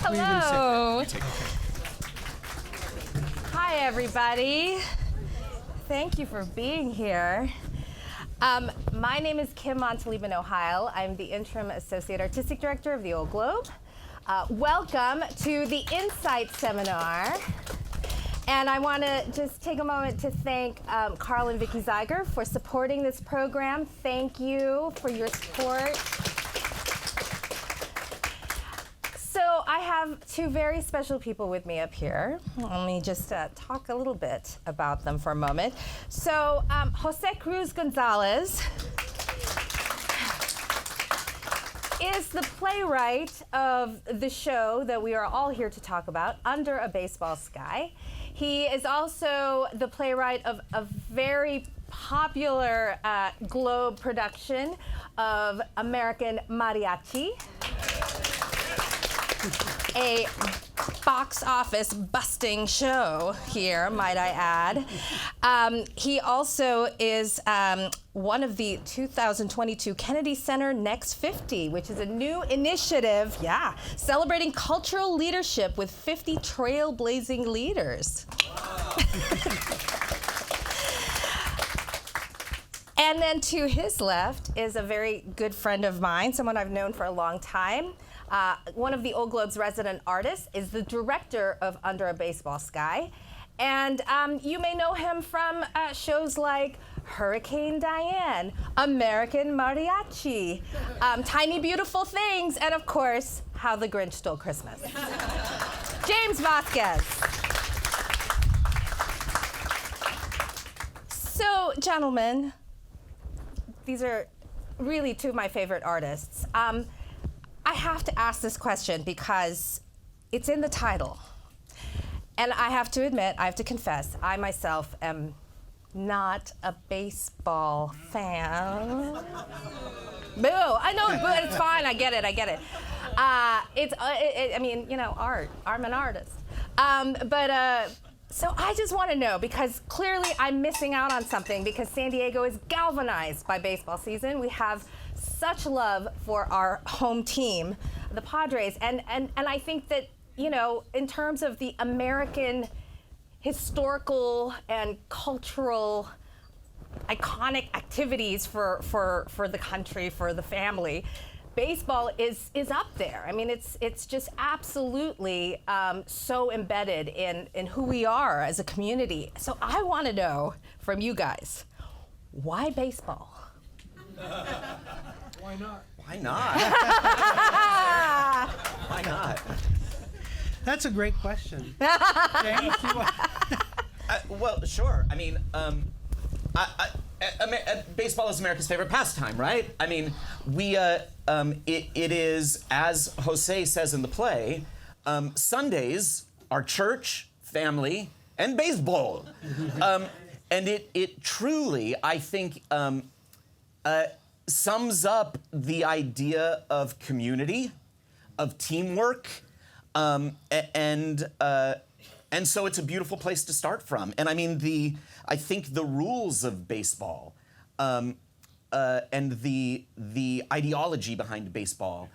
Hello. Hi, everybody. Thank you for being here. My name is Kim Montaliban-Ohio. I'm the Interim Associate Artistic Director of the Old Globe. Welcome to the Insight Seminar. And I want to just take a moment to thank Carl and Vicki Zeiger for supporting this program. Thank you for your support. So I have two very special people with me up here. Let me just talk a little bit about them for a moment. So José Cruz González is the playwright of the show that we are all here to talk about, Under a Baseball Sky. He is also the playwright of a very popular Globe production of American Mariachi, a box office busting show here, might I add. He also is one of the 2022 Kennedy Center Next 50, which is a new initiative, celebrating cultural leadership with 50 trailblazing leaders. And then to his left is a very good friend of mine, someone I've known for a long time. One of the Old Globe's resident artists, is the director of Under a Baseball Sky. And you may know him from shows like Hurricane Diane, American Mariachi, Tiny Beautiful Things, and of course, How the Grinch Stole Christmas. James Vásquez. So, gentlemen, these are really two of my favorite artists. I have to ask this question because it's in the title. And I have to admit, I have to confess, I myself am not a baseball fan. Boo, I know, but it's fine, I get it. I mean, you know, art, I'm an artist. So I just want to know, because clearly I'm missing out on something, because San Diego is galvanized by baseball season. We have such love for our home team, the Padres, and I think that, you know, in terms of the American historical and cultural iconic activities for the country, for the family, baseball is up there. I mean, it's just absolutely so embedded in who we are as a community. So I want to know from you guys, why baseball? Why not? Why not? Why not? That's a great question. James, well, sure. I mean, baseball is America's favorite pastime, right? I mean, it is, as Jose says in the play, Sundays are church, family, and baseball. And it truly, I think, sums up the idea of community, of teamwork, and so it's a beautiful place to start from. And I mean, I think the rules of baseball and the ideology behind baseball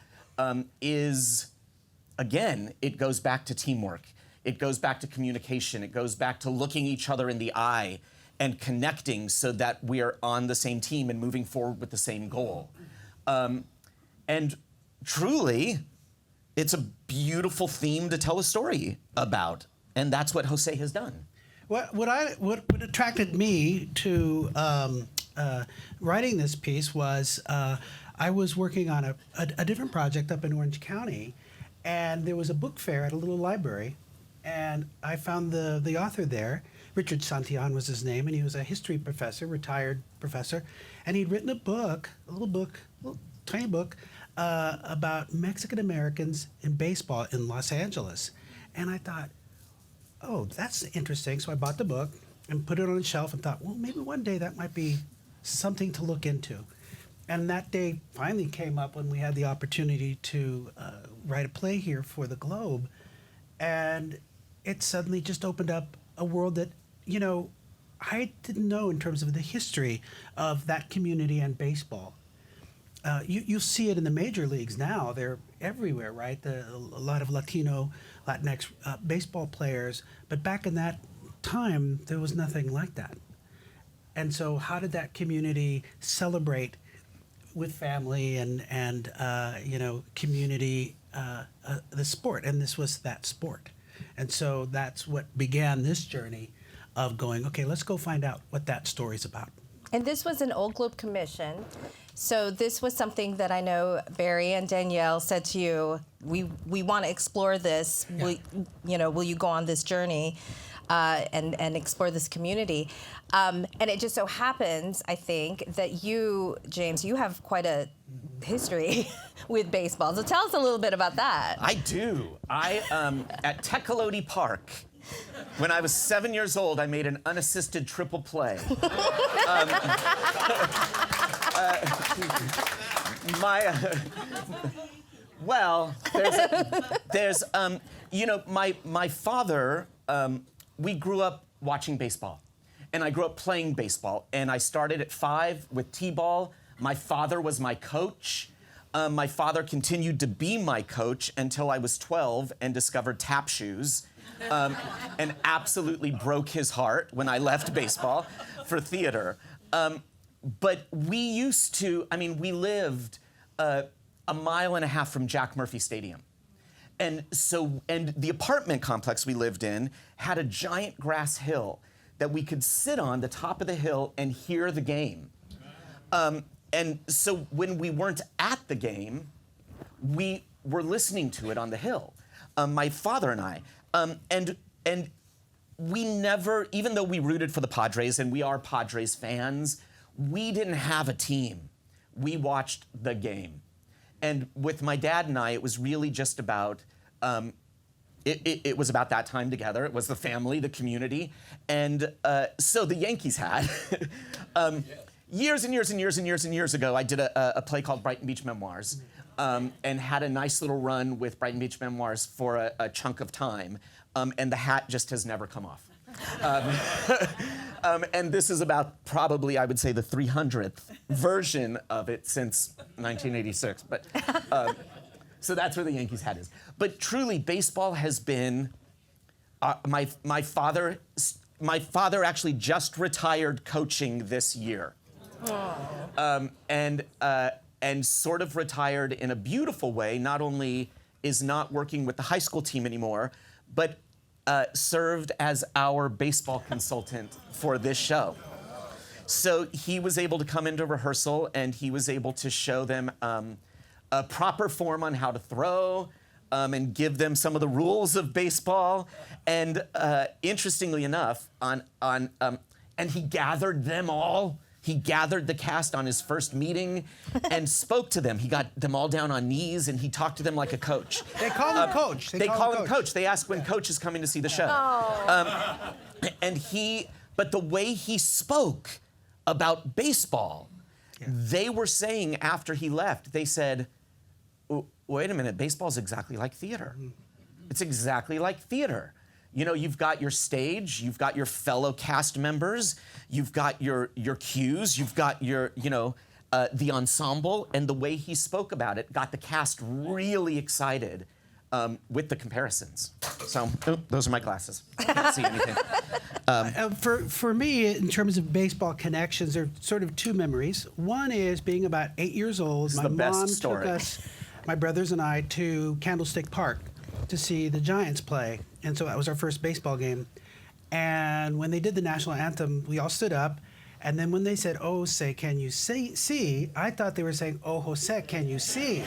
is, again, it goes back to teamwork. It goes back to communication. It goes back to looking each other in the eye and connecting so that we are on the same team and moving forward with the same goal. And truly, it's a beautiful theme to tell a story about, and that's what Jose has done. What attracted me to writing this piece was I was working on a different project up in Orange County, and there was a book fair at a little library, and I found the author there. Richard Santillan was his name, and he was a history professor, retired professor, and he'd written a little tiny book, about Mexican Americans in baseball in Los Angeles. And I thought, oh, that's interesting. So I bought the book and put it on the shelf and thought, well, maybe one day that might be something to look into. And that day finally came up when we had the opportunity to write a play here for the Globe. And it suddenly just opened up a world that, you know, I didn't know in terms of the history of that community and baseball. you see it in the major leagues now. They're everywhere, right? A lot of Latinx baseball players. But back in that time, there was nothing like that. And so how did that community celebrate with family and community the sport? And this was that sport. And so that's what began this journey of going, okay, let's go find out what that story's about. And this was an Old Globe commission. So this was something that I know Barry and Danielle said to you, we want to explore this. Yeah. Will you go on this journey and explore this community? And it just so happens, I think, that you, James, you have quite a history with baseball. So tell us a little bit about that. I do. At Tecolote Park, when I was 7 years old, I made an unassisted triple play. My father, we grew up watching baseball, and I grew up playing baseball, and I started at 5 with t-ball. My father was my coach. My father continued to be my coach until I was 12 and discovered tap shoes. And absolutely broke his heart when I left baseball for theater. But we lived a mile and a half from Jack Murphy Stadium. And the apartment complex we lived in had a giant grass hill that we could sit on the top of the hill and hear the game. And so when we weren't at the game, we were listening to it on the hill, my father and I. And we never, even though we rooted for the Padres and we are Padres fans, we didn't have a team. We watched the game. And with my dad and I, it was really just about, it was about that time together. It was the family, the community. And so the Yankees had, years and years and years and years and years ago, I did a play called Brighton Beach Memoirs. And had a nice little run with Brighton Beach Memoirs for a chunk of time, and the hat just has never come off. And this is about probably, I would say, the 300th version of it since 1986. But so that's where the Yankees hat is. But truly, baseball has been my father actually just retired coaching this year. And sort of retired in a beautiful way. Not only is not working with the high school team anymore, but served as our baseball consultant for this show. So he was able to come into rehearsal and he was able to show them a proper form on how to throw and give them some of the rules of baseball. And interestingly enough, and he gathered them all. He gathered the cast on his first meeting and spoke to them. He got them all down on knees and he talked to them like a coach. They call him coach. They call him coach. They ask when coach is coming to see the show. But the way he spoke about baseball, they were saying after he left, they said, wait a minute, baseball's exactly like theater. It's exactly like theater. You know, you've got your stage, you've got your fellow cast members, you've got your cues, you've got your, the ensemble, and the way he spoke about it got the cast really excited with the comparisons. So, those are my glasses. I can't see anything. For me, in terms of baseball connections, there are sort of two memories. One is being about 8 years old. This My is the best mom story. took us, my brothers and I, to Candlestick Park to see the Giants play. And so that was our first baseball game. And when they did the national anthem, we all stood up. And then when they said, "Oh, say, can you see?" I thought they were saying, "Oh, Jose, can you see?"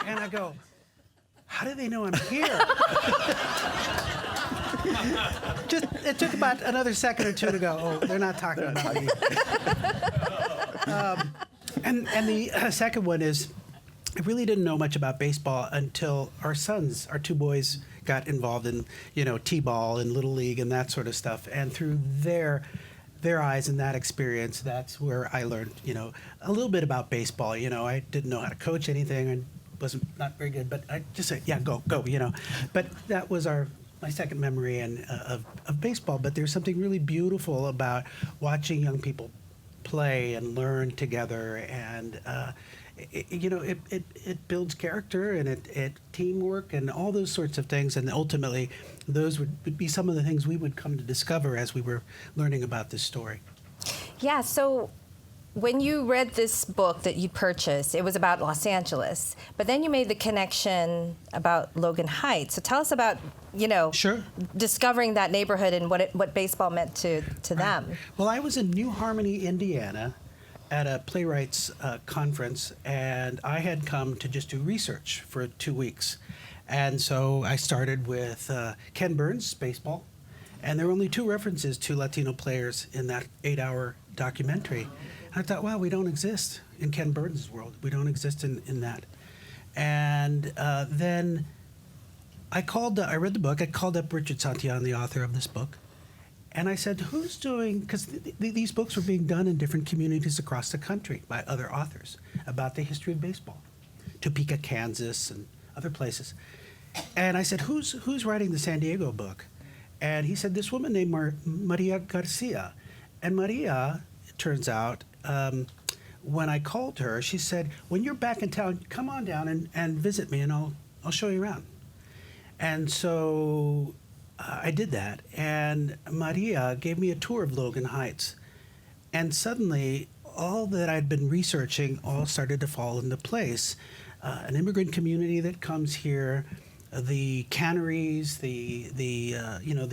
And I go, how do they know I'm here? It took about another second or two to go, oh, they're not talking about me. And the second one is, I really didn't know much about baseball until our two boys, got involved in, t-ball and Little League and that sort of stuff. And through their eyes and that experience, that's where I learned, a little bit about baseball. I didn't know how to coach anything and not very good, but I just said, yeah, go, But that was my second memory of baseball. But there's something really beautiful about watching young people play and learn together, and it builds character, and it teamwork and all those sorts of things, and ultimately those would be some of the things we would come to discover as we were learning about this story. Yeah, so when you read this book that you purchased, it was about Los Angeles, but then you made the connection about Logan Heights. So tell us about, Sure. discovering that neighborhood and what baseball meant to them. Well, I was in New Harmony, Indiana, at a playwrights conference, and I had come to just do research for 2 weeks. And so I started with Ken Burns' baseball, and there were only 2 references to Latino players in that 8-hour documentary. And I thought, wow, we don't exist in Ken Burns' world. We don't exist in that. And then I read the book, I called up Richard Santillan, the author of this book, and I said, who's doing, because these books were being done in different communities across the country by other authors about the history of baseball, Topeka, Kansas, and other places. And I said, who's writing the San Diego book? And he said, this woman named Maria Garcia. And Maria, it turns out, when I called her, she said, when you're back in town, come on down and visit me, and I'll show you around. And so I did that, and Maria gave me a tour of Logan Heights. And suddenly, all that I'd been researching all started to fall into place. An immigrant community that comes here, the canneries, the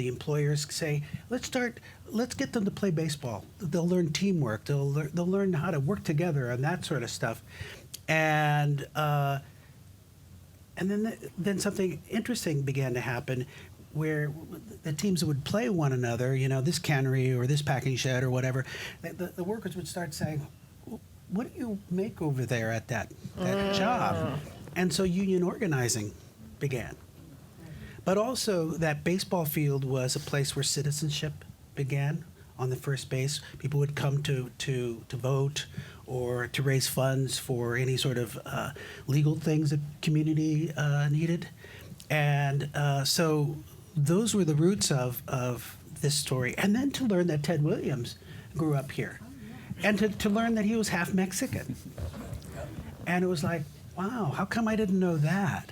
employers say, let's get them to play baseball. They'll learn teamwork. They'll learn how to work together and that sort of stuff. And then something interesting began to happen, where the teams would play one another, this cannery or this packing shed or whatever. The workers would start saying, what do you make over there at that job? And so union organizing began. But also that baseball field was a place where citizenship began on the first base. People would come to vote or to raise funds for any sort of legal things that community needed. And so those were the roots of this story. And then to learn that Ted Williams grew up here, and to learn that he was half Mexican. And it was like, wow, how come I didn't know that?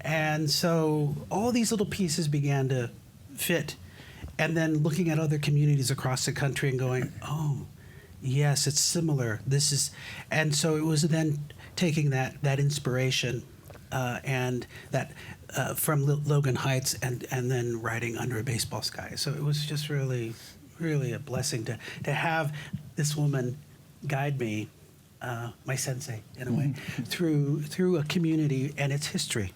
And so all these little pieces began to fit. And then looking at other communities across the country and going, oh, yes, it's similar. And so it was then taking that inspiration and that from Logan Heights and then writing Under a Baseball Sky. So it was just really, really a blessing to have this woman guide me, my sensei in a way, through a community and its history.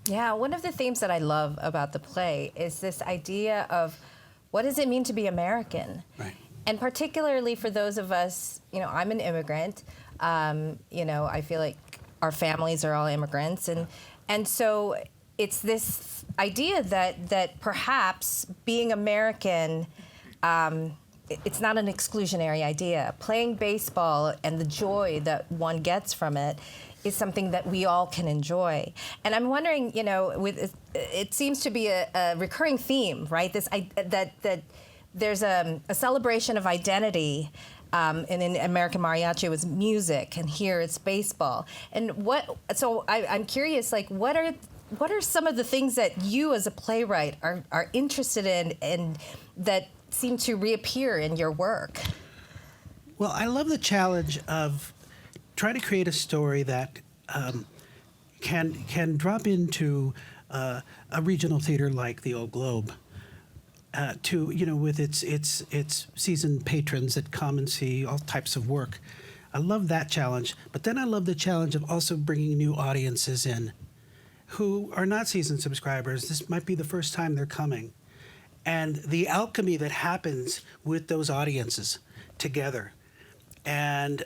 Yeah, one of the themes that I love about the play is this idea of what does it mean to be American? Right. And particularly for those of us, I'm an immigrant. I feel like our families are all immigrants, and so it's this idea that perhaps being American, it's not an exclusionary idea. Playing baseball and the joy that one gets from it is something that we all can enjoy. And I'm wondering, it seems to be a recurring theme, right? That there's a celebration of identity, and in American Mariachi it was music, and here it's baseball. And I'm curious, what are some of the things that you as a playwright are interested in and that seem to reappear in your work? Well, I love the challenge of trying to create a story that can drop into a regional theater like the Old Globe, with its seasoned patrons that come and see all types of work. I love that challenge, but then I love the challenge of also bringing new audiences in who are not seasoned subscribers. This might be the first time they're coming, and the alchemy that happens with those audiences together. And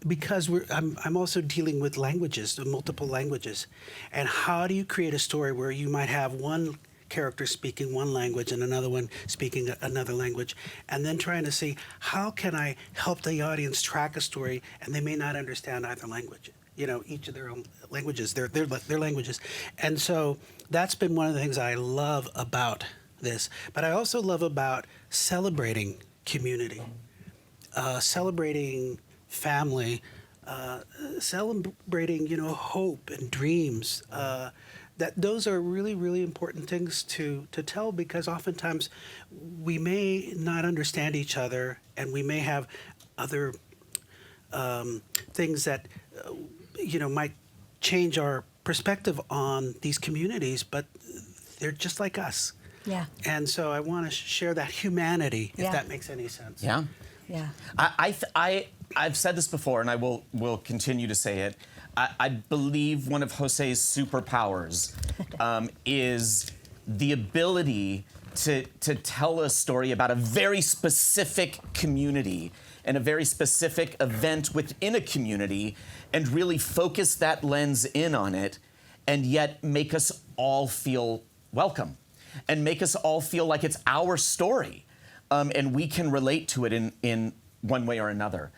because I'm also dealing with languages, multiple languages, and how do you create a story where you might have one character speaking one language and another one speaking another language, and then trying to see how can I help the audience track a story, and they may not understand either language, each of their own languages, their languages. And so that's been one of the things I love about this, but I also love about celebrating community. celebrating family, celebrating, hope and dreams. That those are really, really important things to tell, because oftentimes we may not understand each other, and we may have other things that might change our perspective on these communities, but they're just like us. Yeah. And so I want to share that humanity, if Yeah. that makes any sense. Yeah. Yeah. I've said this before, and I will continue to say it. I believe one of Jose's superpowers is the ability to tell a story about a very specific community and a very specific event within a community, and really focus that lens in on it, and yet make us all feel welcome, and make us all feel like it's our story, and we can relate to it in one way or another.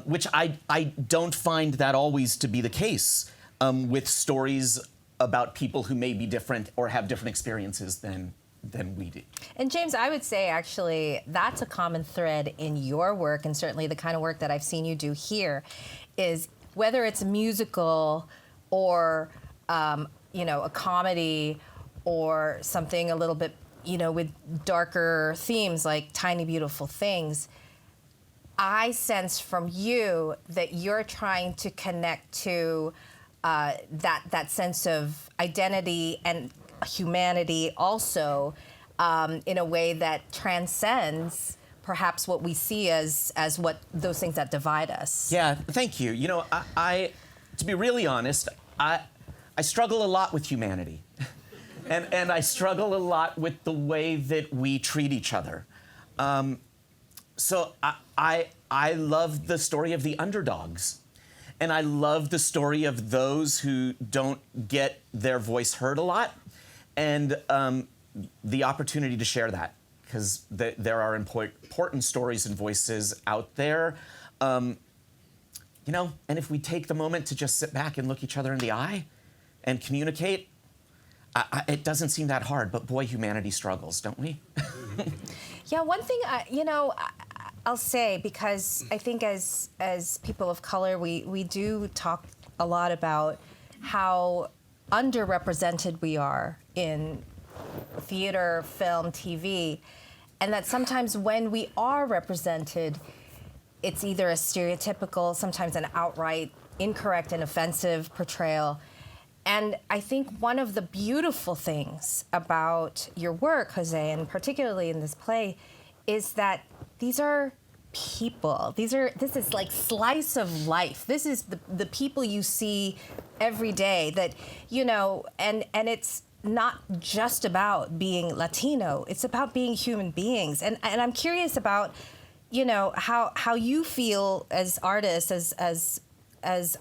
Which I don't find that always to be the case with stories about people who may be different or have different experiences than we do. And James, I would say actually that's a common thread in your work, and certainly the kind of work that I've seen you do here, is whether it's a musical or a comedy or something a little bit with darker themes like Tiny Beautiful Things. I sense from you that you're trying to connect to that sense of identity and humanity also in a way that transcends perhaps what we see as what those things that divide us. Yeah, thank you. I to be really honest, I struggle a lot with humanity. and I struggle a lot with the way that we treat each other. So I love the story of the underdogs, and I love the story of those who don't get their voice heard a lot, and the opportunity to share that, because there are important stories and voices out there, and if we take the moment to just sit back and look each other in the eye and communicate, it doesn't seem that hard, but boy, humanity struggles, don't we? Yeah, one thing I'll say, because I think as people of color, we do talk a lot about how underrepresented we are in theater, film, TV, and that sometimes when we are represented, it's either a stereotypical, sometimes an outright incorrect and offensive portrayal. And I think one of the beautiful things about your work, Jose, and particularly in this play, is that these are people. This is like slice of life. This is the people you see every day that, and it's not just about being Latino. It's about being human beings. And I'm curious about, how you feel as artists, as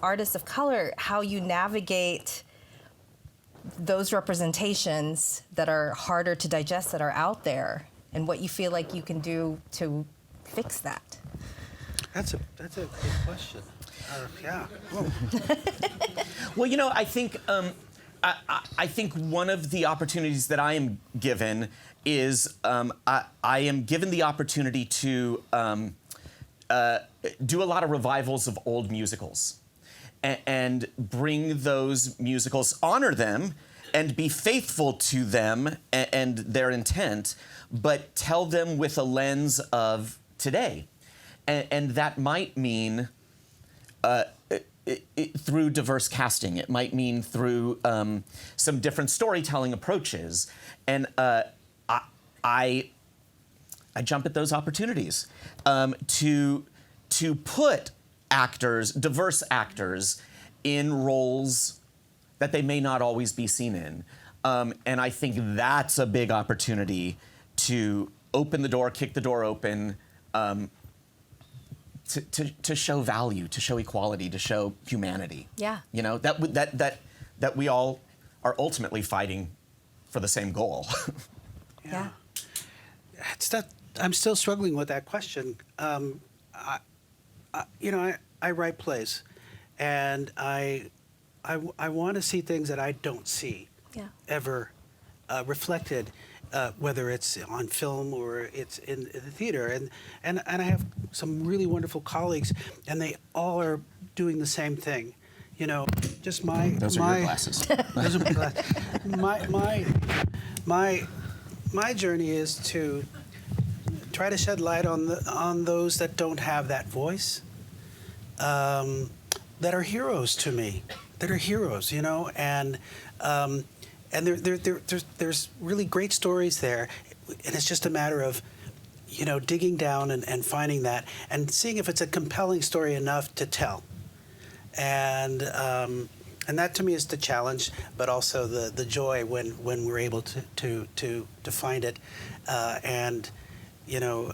artists of color, how you navigate those representations that are harder to digest, that are out there, and what you feel like you can do to fix that. That's a good question. Yeah. Well, I think I think one of the opportunities that I am given is I am given the opportunity to do a lot of revivals of old musicals, and bring those musicals, honor them, and be faithful to them and their intent, but tell them with a lens of today. And that might mean through diverse casting. It might mean through some different storytelling approaches. And I jump at those opportunities to put actors, diverse actors, in roles that they may not always be seen in. And I think that's a big opportunity to open the door, kick the door open, to show value, to show equality, to show humanity. Yeah. That we all are ultimately fighting for the same goal. Yeah. I'm still struggling with that question. I write plays, and I want to see things that I don't see Yeah. ever reflected whether it's on film or it's in the theater. And I have some really wonderful colleagues, and they all are doing the same thing. You know, just Those are your glasses. Those are my glasses. My journey is to try to shed light on those that don't have that voice, that are heroes to me, that are heroes, you know, and there's really great stories there, and it's just a matter of, you know, digging down and finding that and seeing if it's a compelling story enough to tell, and that to me is the challenge, but also the joy when we're able to find it, and you know,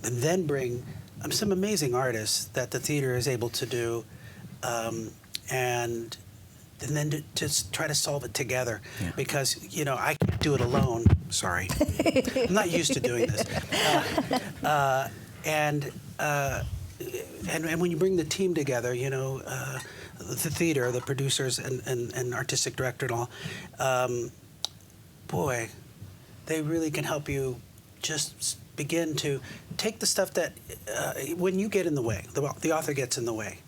and then bring some amazing artists that the theater is able to do, and then to just try to solve it together, because you know I can't do it alone. Sorry, I'm not used to doing this, and when you bring the team together, you know, the theater, the producers and artistic director and all, boy, they really can help you just begin to take the stuff that when you get in the way, the author gets in the way.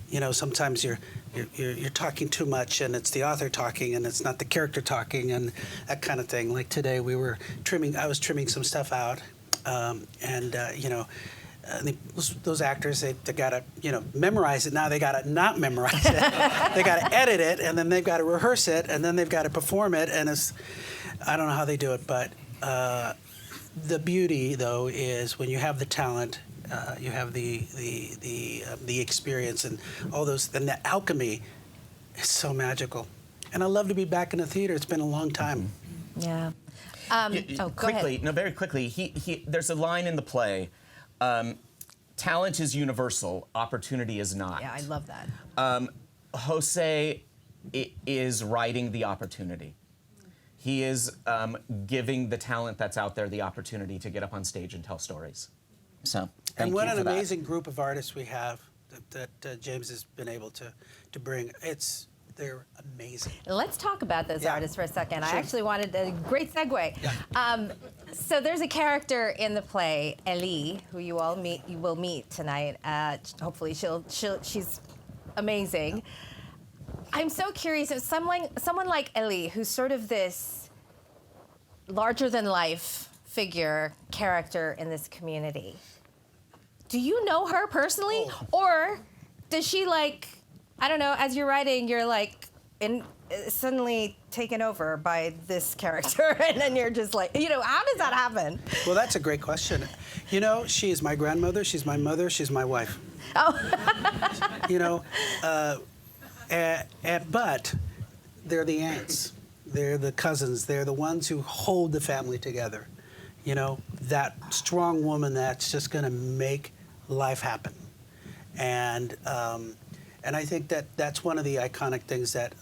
You know, sometimes you're talking too much, and it's the author talking, and it's not the character talking, and that kind of thing. Like today, I was trimming some stuff out, and you know, those actors, they gotta, you know, memorize it. Now they gotta not memorize it. They gotta edit it, and then they've gotta rehearse it, and then they've gotta perform it, and I don't know how they do it, but the beauty though is when you have the talent. You have the experience and all those, and the alchemy is so magical. And I love to be back in the theater. It's been a long time. Yeah. Go quickly, ahead. no, very quickly. There's a line in the play. Talent is universal. Opportunity is not. Yeah, I love that. Jose is writing the opportunity. He is giving the talent that's out there the opportunity to get up on stage and tell stories. So, and what an for that. amazing group of artists we have that James has been able to bring. They're amazing. Let's talk about those artists for a second. Sure. I actually wanted a great segue. Yeah. So there's a character in the play, Ellie, who you will meet tonight. Hopefully she's amazing. I'm so curious if someone like Ellie, who's sort of this larger than life figure character in this community. Do you know her personally? Oh. Or does she, like, I don't know, as you're writing, you're like suddenly taken over by this character and then you're just like, you know, how does that happen? Well, that's a great question. You know, she is my grandmother, she's my mother, she's my wife. Oh. You know, but they're the aunts, they're the cousins, they're the ones who hold the family together. You know, that strong woman that's just going to make life happen. And I think that's one of the iconic things that,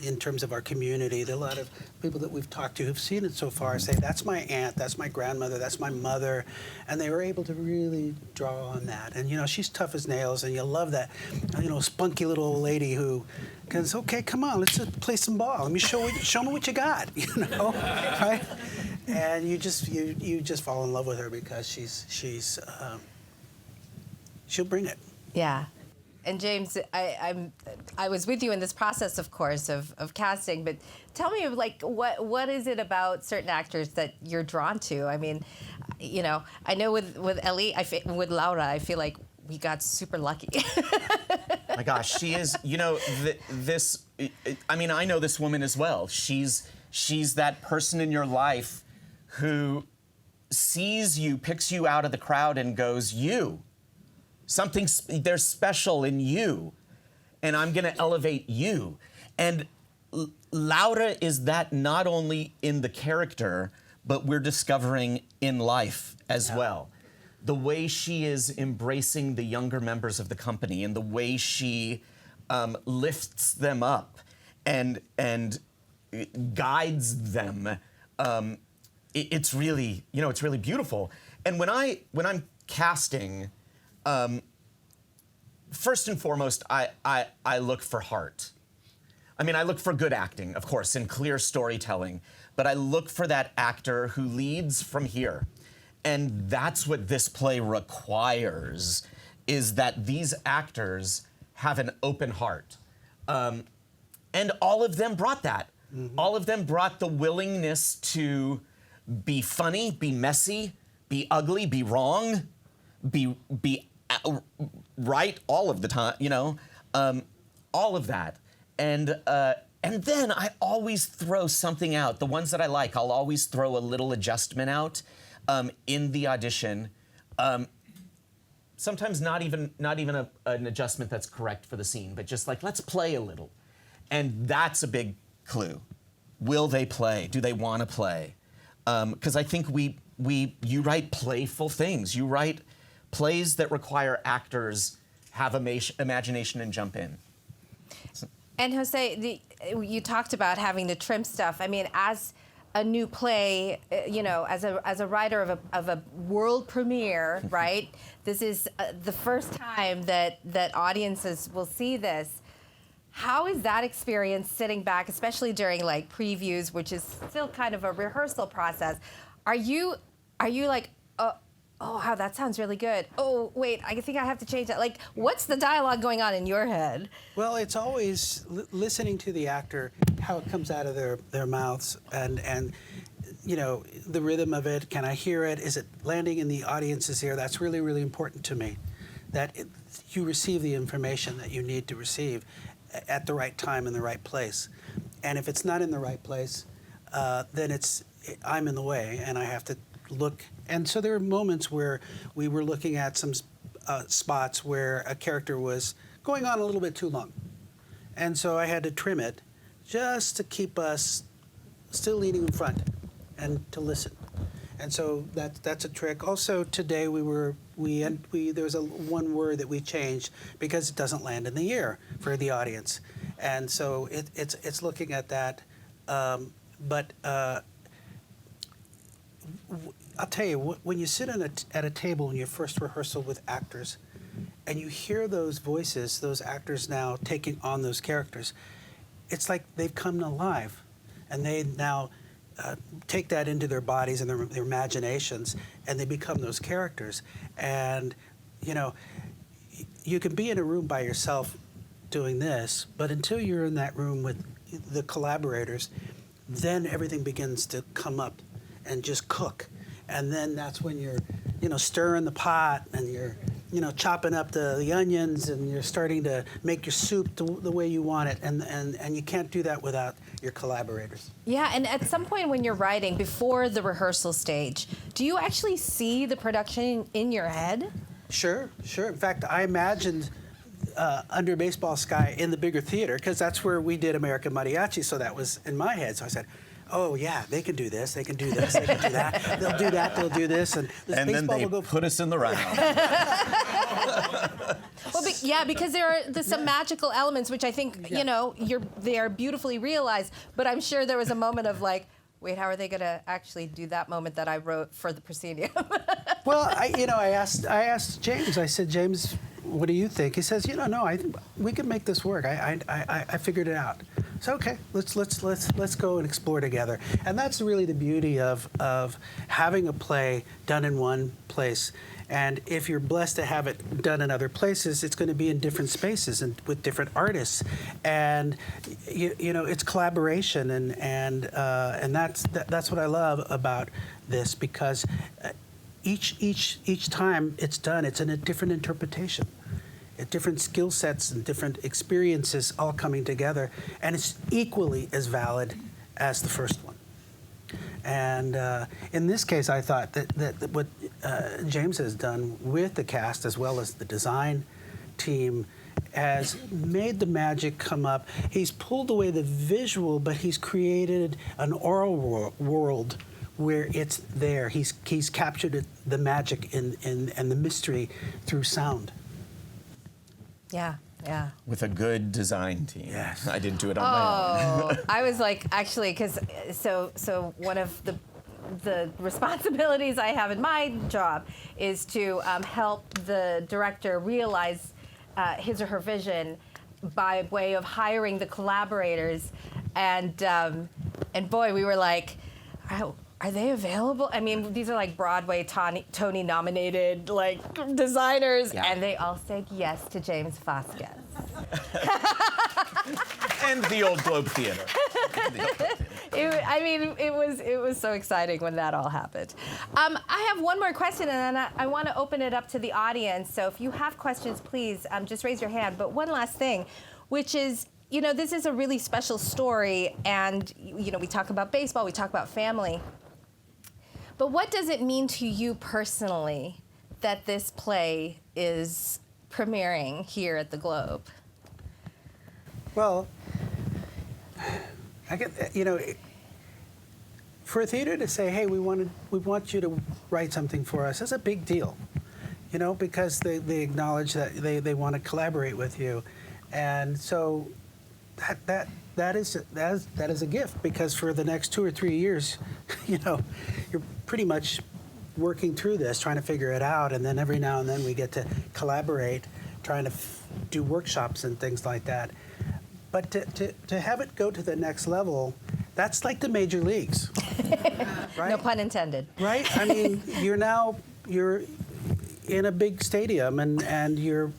in terms of our community, there are a lot of people that we've talked to who've seen it so far say, that's my aunt, that's my grandmother, that's my mother. And they were able to really draw on that. And, you know, she's tough as nails, and you love that, you know, spunky little old lady who goes, okay, come on, let's play some ball. Let me show me what you got, you know, right? And you just fall in love with her because she'll bring it. Yeah. And James, I was with you in this process, of course, of casting, but tell me, like, what is it about certain actors that you're drawn to? I mean, you know, I know with Ellie, with Laura, I feel like we got super lucky. My gosh, she is, you know, I mean, I know this woman as well. She's that person in your life who sees you, picks you out of the crowd and goes, there's special in you, and I'm gonna elevate you. And Laura is that not only in the character, but we're discovering in life as well. The way she is embracing the younger members of the company and the way she lifts them up and guides them, it's really, you know, it's really beautiful. And when I'm casting, first and foremost, I look for heart. I mean, I look for good acting, of course, and clear storytelling. but I look for that actor who leads from here. And that's what this play requires, is that these actors have an open heart. And all of them brought that. All of them brought the willingness to be funny, be messy, be ugly, be wrong, be right all of the time, you know, all of that. And then I always throw something out. The ones that I like, I'll always throw a little adjustment out in the audition. Sometimes not even an adjustment that's correct for the scene, but just like, let's play a little. And that's a big clue. Will they play? Do they want to play? Because I think you write playful things. You write plays that require actors have imagination and jump in. And Jose, you talked about having to trim stuff. I mean, as a new play, you know, as a writer of a world premiere, right? This is the first time that audiences will see this. How is that experience sitting back, especially during like previews, which is still kind of a rehearsal process? Are you like, oh, wow, that sounds really good. Oh, wait, I think I have to change that. Like, what's the dialogue going on in your head? Well, it's always listening to the actor, how it comes out of their mouths, and you know, the rhythm of it. Can I hear it? Is it landing in the audience's ear? That's really, really important to me, that you receive the information that you need to receive at the right time in the right place. And if it's not in the right place, then I'm in the way, and I have to look. And so there were moments where we were looking at some spots where a character was going on a little bit too long. And so I had to trim it just to keep us still leaning in front and to listen. And so that's a trick. Also today there was one word that we changed because it doesn't land in the ear for the audience. And so it's looking at that. But I'll tell you, when you sit at a table in your first rehearsal with actors, and you hear those voices, those actors now taking on those characters, it's like they've come alive, and they now take that into their bodies and their imaginations, and they become those characters. And, you know, you can be in a room by yourself doing this, but until you're in that room with the collaborators, then everything begins to come up and just cook. And then that's when you're, you know, stirring the pot, and you're, you know, chopping up the onions, and you're starting to make your soup the way you want it. And you can't do that without your collaborators. Yeah, and at some point when you're writing, before the rehearsal stage, do you actually see the production in your head? Sure. In fact, I imagined Under Baseball Sky in the bigger theater, because that's where we did American Mariachi, so that was in my head. So I said, oh yeah, they can do this, they can do this, they can do that, they'll do that, they'll do this, and this and baseball then they will go. put us in the round. Well, yeah, because there are some magical elements which I think, you know, they are beautifully realized, but I'm sure there was a moment of like, wait, how are they going to actually do that moment that I wrote for the proscenium? Well, I asked James. I said, James, what do you think? He says, no, I think we can make this work. I figured it out. So okay, let's go and explore together. And that's really the beauty of having a play done in one place. And if you're blessed to have it done in other places, it's going to be in different spaces and with different artists. And it's collaboration, and that's what I love about this, because each time it's done, it's in a different interpretation, different skill sets and different experiences all coming together, and it's equally as valid as the first one. And in this case, I thought that what James has done with the cast, as well as the design team, has made the magic come up. He's pulled away the visual, but he's created an oral world where it's there. He's captured the magic and the mystery through sound. Yeah. With a good design team. Yes. I didn't do it on my own. I was like, actually, because so one of the responsibilities I have in my job is to help the director realize his or her vision by way of hiring the collaborators. And And boy, we were like, oh, are they available? I mean, these are like Broadway Tony nominated like designers, and they all said yes to James Vásquez. And the Old Globe Theater. It was so exciting when that all happened. I have one more question, and then I want to open it up to the audience. So if you have questions, please just raise your hand. But one last thing, which is, you know, this is a really special story, and you know, we talk about baseball, we talk about family. But what does it mean to you personally that this play is premiering here at the Globe? Well, I get, you know, for a theater to say, hey, we want you to write something for us, that's a big deal, you know, because they acknowledge that they want to collaborate with you. And so that is a gift, because for the next 2 or 3 years, you know, you're pretty much working through this, trying to figure it out, and then every now and then we get to collaborate, trying to do workshops and things like that. But to have it go to the next level, that's like the major leagues, right? No pun intended. Right? I mean, you're in a big stadium, and you're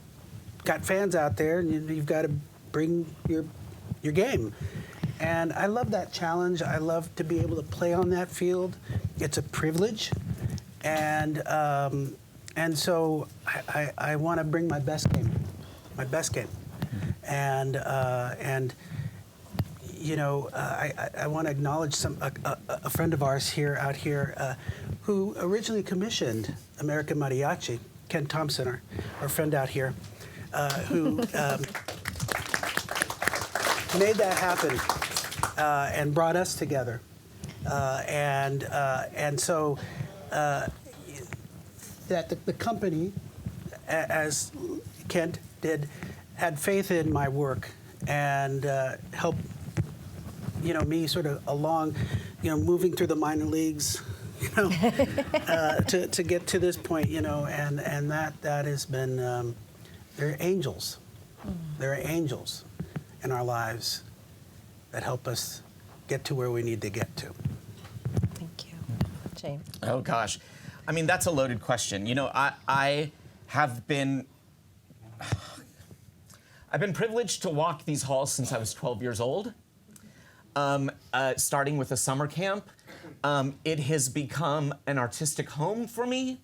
got fans out there, and you've got to bring your game. And I love that challenge. I love to be able to play on that field. It's a privilege, and so I want to bring my best game, and you know, I want to acknowledge a friend of ours out here who originally commissioned American Mariachi, Ken Thompson, our friend out here, who made that happen and brought us together, and so that the company, as Kent did, had faith in my work and helped, you know, me sort of along, you know, moving through the minor leagues, you know, to get to this point, you know, and that has been, they're angels. There are angels in our lives that help us get to where we need to get to. Thank you. James. Oh, gosh. I mean, that's a loaded question. You know, I've been privileged to walk these halls since I was 12 years old, starting with a summer camp. It has become an artistic home for me.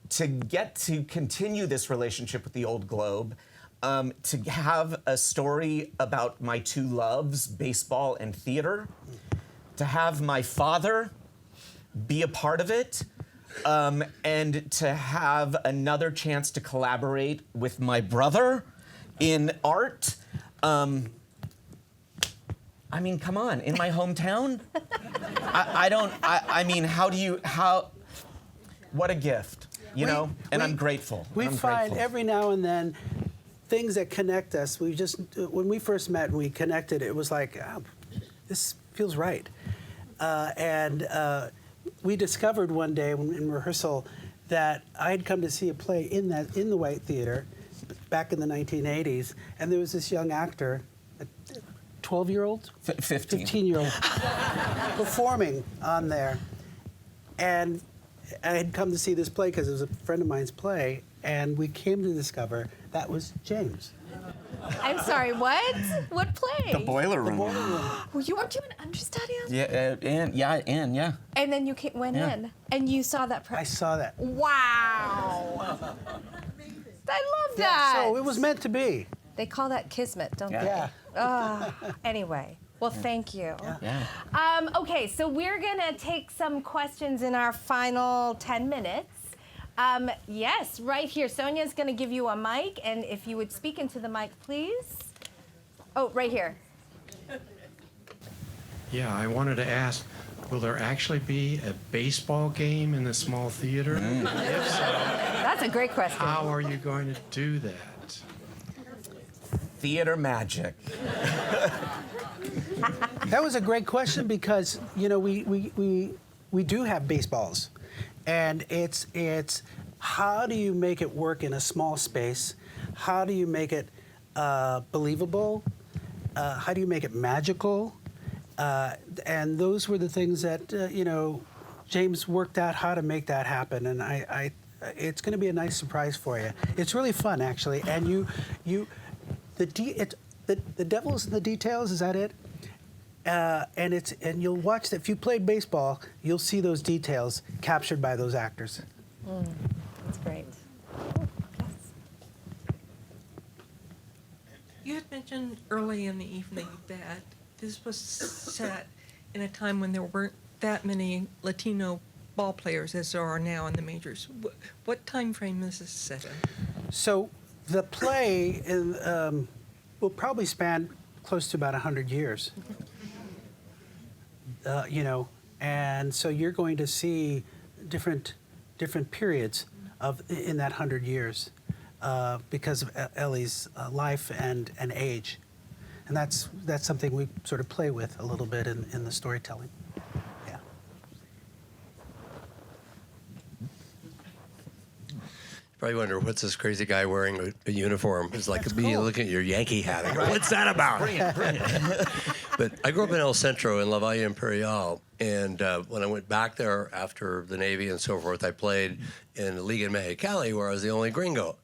To get to continue this relationship with the Old Globe, to have a story about my two loves, baseball and theater, to have my father be a part of it, and to have another chance to collaborate with my brother in art. I mean, come on, in my hometown? I mean, what a gift, you know? And I'm grateful. We find every now and then things that connect us. When we first met and we connected, it was like, oh, this feels right. We discovered one day in rehearsal that I had come to see a play in the White Theater back in the 1980s, and there was this young actor, a 12-year-old? 15-year-old, performing on there. And I had come to see this play because it was a friend of mine's play, and we came to discover that was James. I'm sorry, what? What play? The Boiler Room. Well, you weren't doing understudy on? Yeah, yeah. And then you went in, and you saw that. I saw that. Wow. I love that. So it was meant to be. They call that kismet, don't they? Yeah. Anyway, well, thank you. Yeah. Okay, so we're going to take some questions in our final 10 minutes. Yes, right here. Sonia's going to give you a mic, and if you would speak into the mic, please. Oh, right here. Yeah, I wanted to ask, will there actually be a baseball game in the small theater? If so, That's a great question. how are you going to do that? Theater magic. That was a great question because, you know, we do have baseballs, and it's how do you make it work in a small space? How do you make it believable? How do you make it magical? And those were the things that James worked out how to make that happen, and it's going to be a nice surprise for you. It's really fun, actually, and the devil's in the details. Is that it? And you'll watch that. If you played baseball, you'll see those details captured by those actors. That's great. You had mentioned early in the evening that this was set in a time when there weren't that many Latino ball players as there are now in the majors. What time frame is this set in? So the play will probably span close to about 100 years. And so you're going to see different periods in that 100 years because of Ellie's life and age. And that's something we sort of play with a little bit in the storytelling. Yeah. Probably wonder, what's this crazy guy wearing a uniform? It's like me looking at your Yankee hat. I go, what's that about? Brilliant. But I grew up in El Centro in La Valle Imperial, and when I went back there after the Navy and so forth, I played in the league in Mexicali, where I was the only gringo.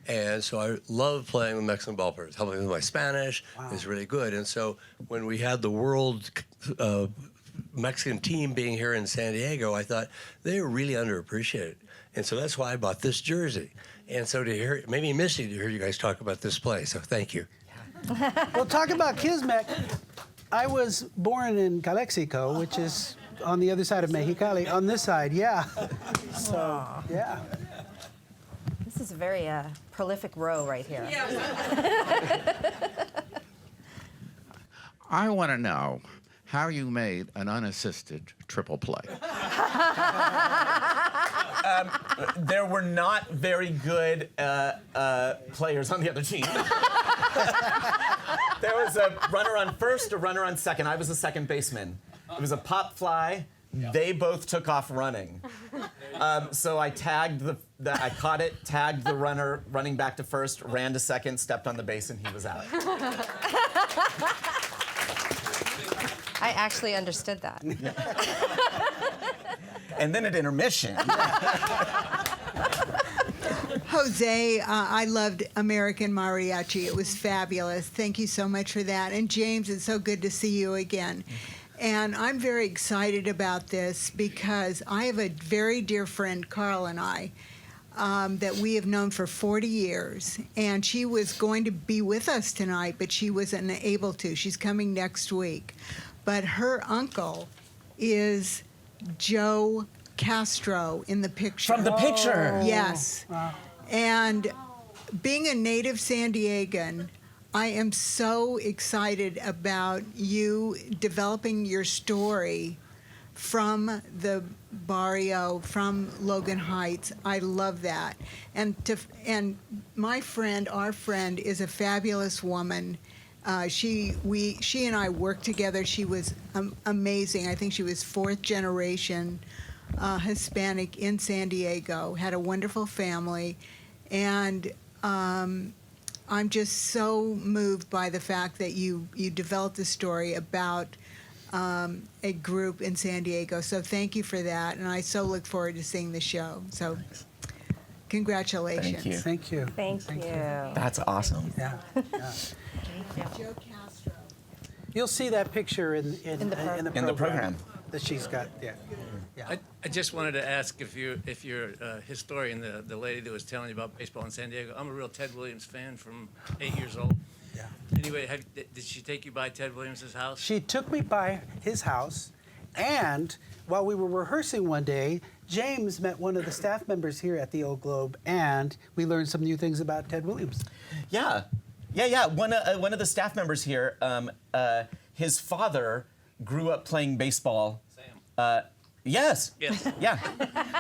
And so I loved playing with Mexican ball players, helping with my Spanish. Wow. Is really good. And so when we had the world Mexican team being here in San Diego, I thought they were really underappreciated. And so that's why I bought this jersey. And so to hear, it made me miss you to hear you guys talk about this play. So thank you. Well, talk about Kismet. I was born in Calexico, which is on the other side of Mexicali. On this side, yeah. So, yeah. This is a very prolific row right here. I want to know how you made an unassisted triple play. There were not very good players on the other team. There was a runner on first, a runner on second. I was a second baseman. It was a pop fly. They both took off running. So I tagged I caught it, tagged the runner running back to first, ran to second, stepped on the base, and he was out. I actually understood that. And then at intermission. Jose, I loved American Mariachi. It was fabulous. Thank you so much for that. And James, it's so good to see you again. And I'm very excited about this because I have a very dear friend, Carl and I, that we have known for 40 years. And she was going to be with us tonight, but she wasn't able to. She's coming next week. But her uncle is Joe Castro in the picture. From the picture? Yes. Wow. And being a native San Diegan, I am so excited about you developing your story from the barrio, from Logan Heights. I love that. And my friend, our friend, is a fabulous woman. She and I worked together. She was amazing. I think she was fourth generation Hispanic in San Diego. Had a wonderful family, and I'm just so moved by the fact that you developed a story about a group in San Diego. So thank you for that, and I so look forward to seeing the show. So congratulations. Thank you. Thank you. Thank you. That's awesome. Yeah. Joe Castro. You'll see that picture in the program that she's got. Yeah. I just wanted to ask if you're a historian, the lady that was telling you about baseball in San Diego. I'm a real Ted Williams fan from 8 years old. Yeah. Anyway, did she take you by Ted Williams' house? She took me by his house, and while we were rehearsing one day, James met one of the staff members here at the Old Globe, and we learned some new things about Ted Williams. Yeah. One of the staff members here, his father grew up playing baseball. Sam. Yes. Yes. Yeah.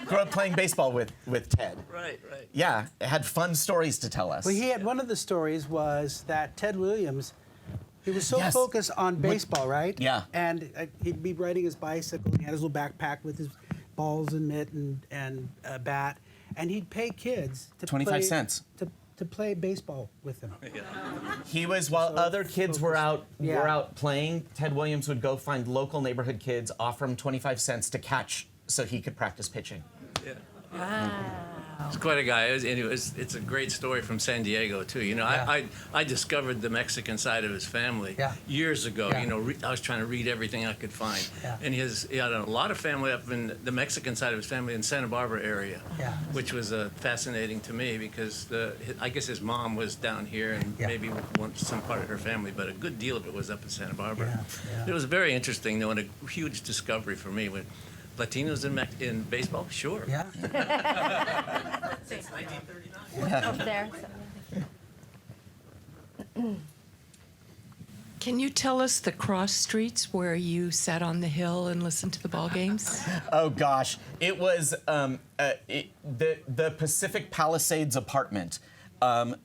Grew up playing baseball with Ted. Right. Yeah. Had fun stories to tell us. Well, he had one of the stories was that Ted Williams, he was so Yes. focused on baseball, right? Yeah. And he'd be riding his bicycle. He had his little backpack with his balls and mitt and bat, and he'd pay kids to 25 play, cents. to to play baseball with him. He was, while other kids were out Yeah. playing, Ted Williams would go find local neighborhood kids, offer them 25 cents to catch so he could practice pitching. He's quite a guy. It's a great story from San Diego too. You know, Yeah. I discovered the Mexican side of his family Yeah. years ago. Yeah. You know, I was trying to read everything I could find, Yeah. and he had a lot of family up in the Mexican side of his family in Santa Barbara area, Yeah. which was fascinating to me because I guess his mom was down here and Yeah. maybe some part of her family, but a good deal of it was up in Santa Barbara. Yeah, yeah. It was very interesting, though, and a huge discovery for me when. Latinos in baseball? Sure. Yeah. Since 1939. Up there. Can you tell us the cross streets where you sat on the hill and listened to the ball games? Oh gosh, it was the Pacific Palisades apartment on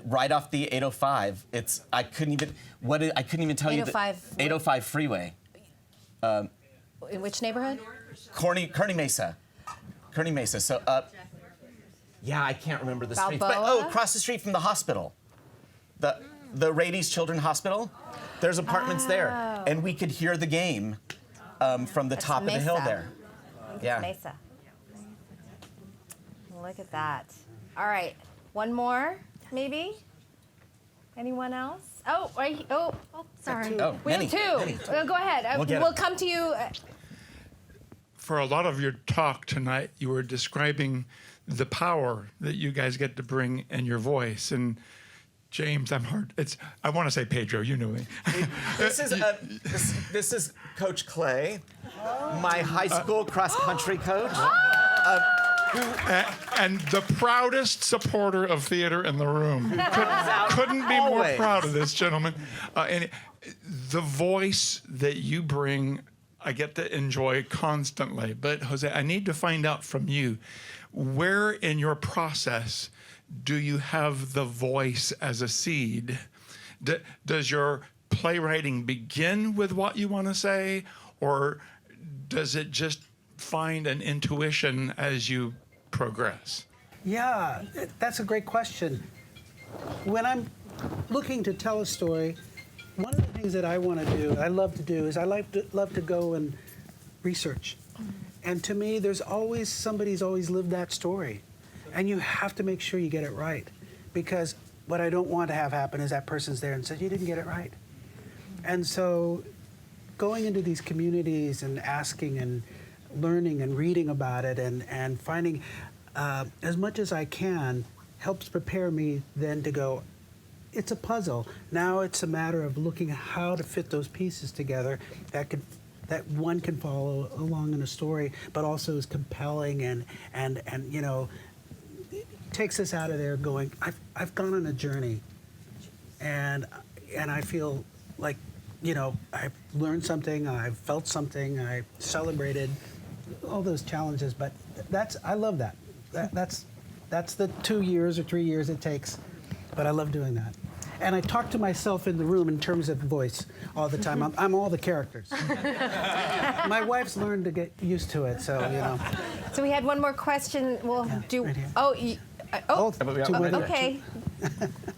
right off the 805. I couldn't even tell you the 805 freeway. In which neighborhood? Kearny Mesa. So up. Yeah, I can't remember the streets. But Balboa? across the street from the hospital, the Rady's Children's Hospital. There's apartments there, and we could hear the game from the top of the hill Mesa. there. Yeah. Mesa. Look at that. All right, one more, maybe. Anyone else? Oh, right. Oh, sorry. Oh, We have many, two. many. Go ahead. We'll get We'll it. come to you. For a lot of your talk tonight, you were describing the power that you guys get to bring in your voice. And James, I want to say Pedro, you know me. This is Coach Clay, my high school cross country coach. And the proudest supporter of theater in the room. Couldn't be more Always. proud of this gentleman. And the voice that you bring, I get to enjoy constantly. But Jose, I need to find out from you, where in your process do you have the voice as a seed? Does your playwriting begin with what you want to say, or does it just find an intuition as you progress? Yeah, that's a great question. When I'm looking to tell a story, one of the things that I want to do, I love to do, is I love to go and research. And to me, there's always, somebody's always lived that story. And you have to make sure you get it right. Because what I don't want to have happen is that person's there and says, you didn't get it right. And so going into these communities and asking and learning and reading about it and finding as much as I can helps prepare me then to go, it's a puzzle. Now it's a matter of looking at how to fit those pieces together that one can follow along in a story, but also is compelling and you know, takes us out of there going, I've gone on a journey and I feel like, you know, I've learned something, I've felt something, I celebrated all those challenges, but I love that. That's the 2 years or 3 years it takes, but I love doing that. And I talk to myself in the room in terms of voice all the time. I'm all the characters. My wife's learned to get used to it, so, you know. So we had one more question. We'll do. right here. Oh, Okay.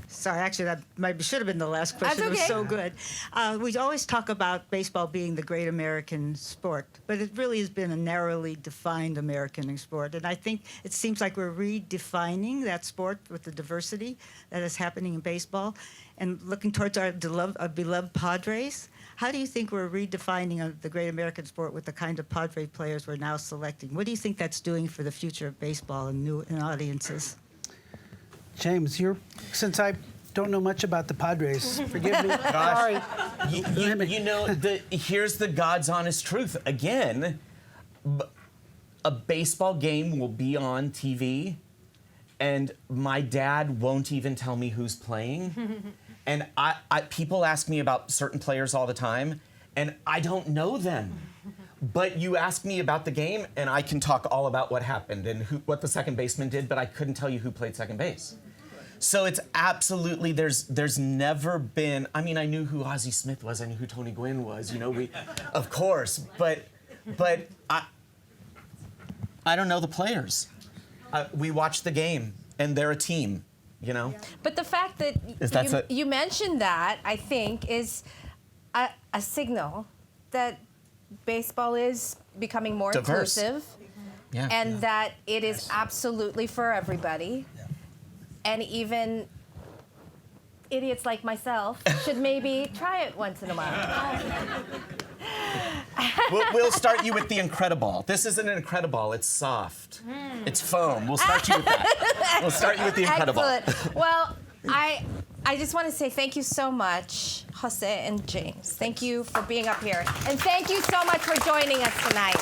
Sorry, actually, that should have been the last question. That's It was so okay. good. We always talk about baseball being the great American sport, but it really has been a narrowly defined American sport. And I think it seems like we're redefining that sport with the diversity that is happening in baseball and looking towards our beloved Padres. How do you think we're redefining the great American sport with the kind of Padre players we're now selecting? What do you think that's doing for the future of baseball and new audiences? James, since I don't know much about the Padres, forgive me. Sorry. You know, here's the God's honest truth. Again, a baseball game will be on TV, and my dad won't even tell me who's playing. And people ask me about certain players all the time, and I don't know them. But you ask me about the game, and I can talk all about what happened and what the second baseman did, but I couldn't tell you who played second base. So it's absolutely, there's never been, I mean, I knew who Ozzie Smith was, I knew who Tony Gwynn was, you know, of course, but I don't know the players. We watch the game, and they're a team, you know? But the fact that you mentioned that, I think, is a signal that baseball is becoming more diverse. inclusive, and that it is absolutely for everybody. And even idiots like myself should maybe try it once in a while. We'll start you with the Incredible. This isn't an Incredible, it's soft. It's foam. We'll start you with that. We'll start you with the Incredible. Excellent. Well, I just want to say thank you so much, Jose and James. Thank you for being up here. And thank you so much for joining us tonight.